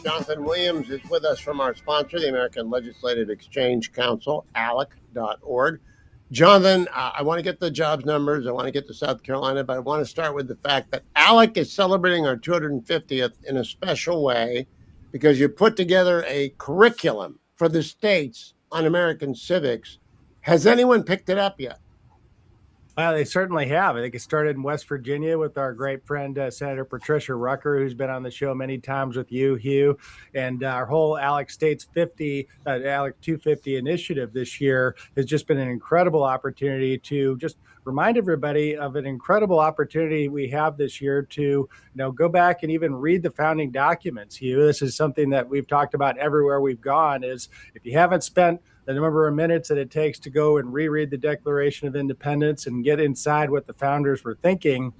Jonathan Williams is with us from our sponsor, the American Legislative Exchange Council, ALEC.org. Jonathan, I want to get the jobs numbers. I want to get to South Carolina, but I want to start with the fact that ALEC is celebrating our 250th in a special way because you put together a curriculum for the states on American civics. Has anyone picked it up yet? Well, they certainly have. I think it started in West Virginia with our great friend, Senator Patricia Rucker, who's been on the show many times with you, Hugh. And our whole ALEC States 50, ALEC 250 initiative this year has just been an incredible opportunity to just remind everybody of an incredible opportunity we have this year to go back and even read the founding documents, Hugh. This is something that we've talked about everywhere we've gone, is if you haven't spent the number of minutes that it takes to go and reread the Declaration of Independence and get inside what the founders were thinking,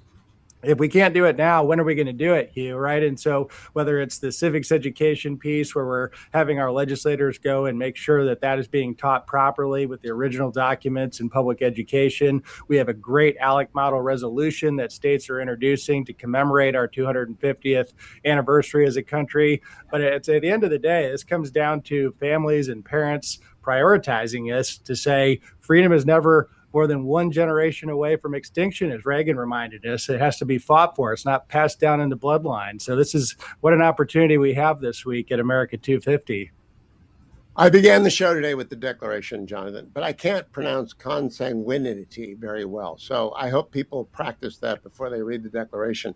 if we can't do it now, when are we going to do it, Hugh, right? And so whether it's the civics education piece where we're having our legislators go and make sure that that is being taught properly with the original documents in public education, we have a great ALEC model resolution that states are introducing to commemorate our 250th anniversary as a country. But it's at the end of the day, this comes down to families and parents prioritizing this to say freedom is never more than one generation away from extinction, as Reagan reminded us. It has to be fought for. It's not passed down in the bloodline. So this is what an opportunity we have this week at America 250. I began the show today with the Declaration, Jonathan, but I can't pronounce consanguinity very well. So I hope people practice that before they read the Declaration.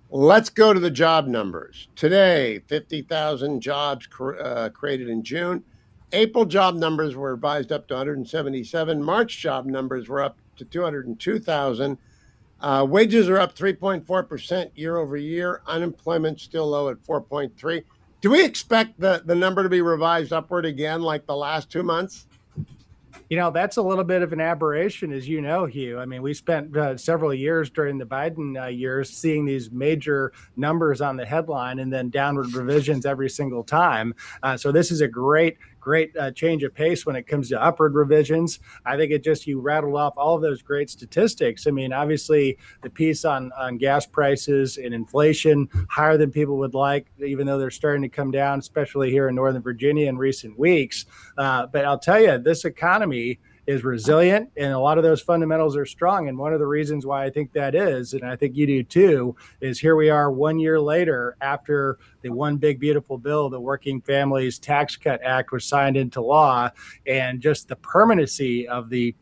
Let's go to the job numbers. Today, 50,000 jobs created in June. April job numbers were revised up to 177. March job numbers were up to 202,000. Wages are up 3.4% year over year. Unemployment still low at 4.3. Do we expect the number to be revised upward again like the last 2 months? That's a little bit of an aberration, as you know, Hugh. I mean, we spent several years during the Biden years seeing these major numbers on the headline and then downward revisions every single time. So this is a great change of pace when it comes to upward revisions. I think you rattled off all of those great statistics. I mean, obviously the piece on gas prices and inflation higher than people would like, even though they're starting to come down, especially here in Northern Virginia in recent weeks. But I'll tell you, this economy is resilient and a lot of those fundamentals are strong. And one of the reasons why I think that is, and I think you do too, is here we are 1 year later after the one big beautiful bill, the Working Families Tax Cut Act, was signed into law, and just the permanency of the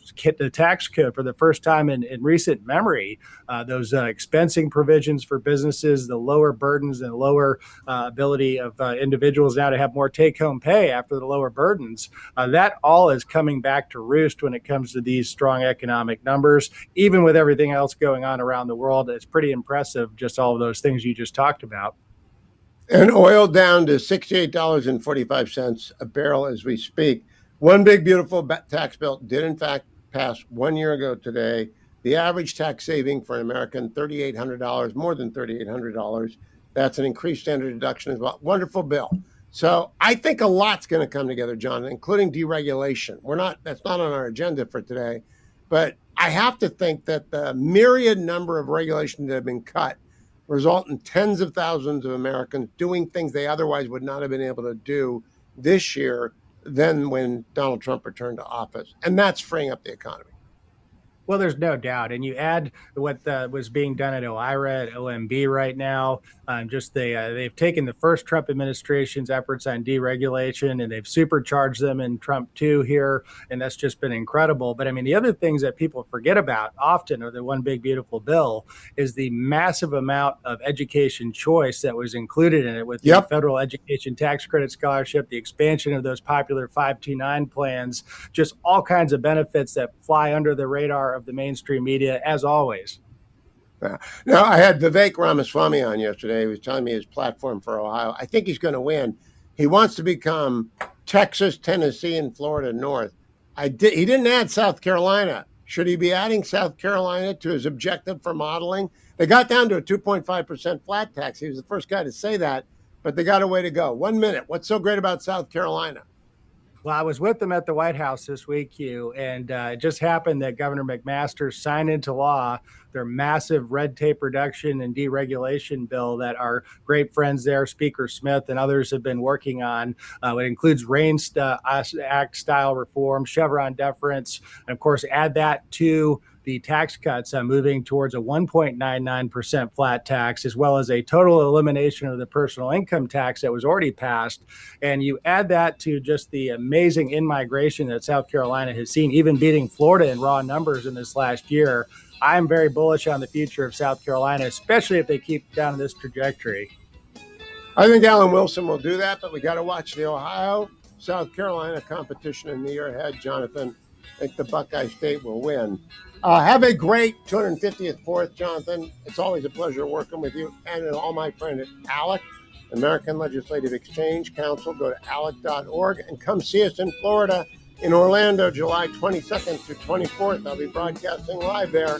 tax code for the first time in recent memory, those expensing provisions for businesses, the lower burdens and lower ability of individuals now to have more take-home pay after the lower burdens, that all is coming back to roost when it comes to these strong economic numbers. Even with everything else going on around the world, it's pretty impressive, just all of those things you just talked about. And oil down to $68.45 a barrel as we speak. One big beautiful tax bill did in fact pass 1 year ago today. The average tax saving for an American, $3,800, more than $3,800. That's an increased standard deduction as well. Wonderful bill. So I think a lot's going to come together, John, including deregulation. That's not on our agenda for today, but I have to think that the myriad number of regulations that have been cut result in tens of thousands of Americans doing things they otherwise would not have been able to do this year than when Donald Trump returned to office. And that's freeing up the economy. Well, there's no doubt. And you add what was being done at OIRA, at OMB right now. They've taken the first Trump administration's efforts on deregulation and they've supercharged them in Trump 2 here. And that's just been incredible. But I mean, the other things that people forget about often are the one big beautiful bill is the massive amount of education choice that was included in it with the federal education tax credit scholarship, the expansion of those popular 529 plans, just all kinds of benefits that fly under the radar of the mainstream media, as always. Now, I had Vivek Ramaswamy on yesterday. He was telling me his platform for Ohio. I think he's going to win. He wants to become Texas, Tennessee, and Florida North. He didn't add South Carolina. Should he be adding South Carolina to his objective for modeling? They got down to a 2.5% flat tax. He was the first guy to say that, but they got a way to go. 1 minute. What's so great about South Carolina? Well, I was with them at the White House this week, Hugh, and it just happened that Governor McMaster signed into law their massive red tape reduction and deregulation bill that our great friends there, Speaker Smith and others, have been working on. It includes RAIN Act style reform, Chevron deference, and of course, add that to the tax cuts, moving towards a 1.99% flat tax, as well as a total elimination of the personal income tax that was already passed. And you add that to just the amazing in-migration that South Carolina has seen, even beating Florida in raw numbers in this last year. I'm very bullish on the future of South Carolina, especially if they keep down this trajectory. I think Alan Wilson will do that, but we got to watch the Ohio South Carolina competition in the year ahead, Jonathan. I think the Buckeye State will win. Have a great 250th 4th, Jonathan. It's always a pleasure working with you and all my friends at ALEC, American Legislative Exchange Council. Go to alec.org and come see us in Florida, in Orlando, July 22nd through 24th. I'll be broadcasting live there.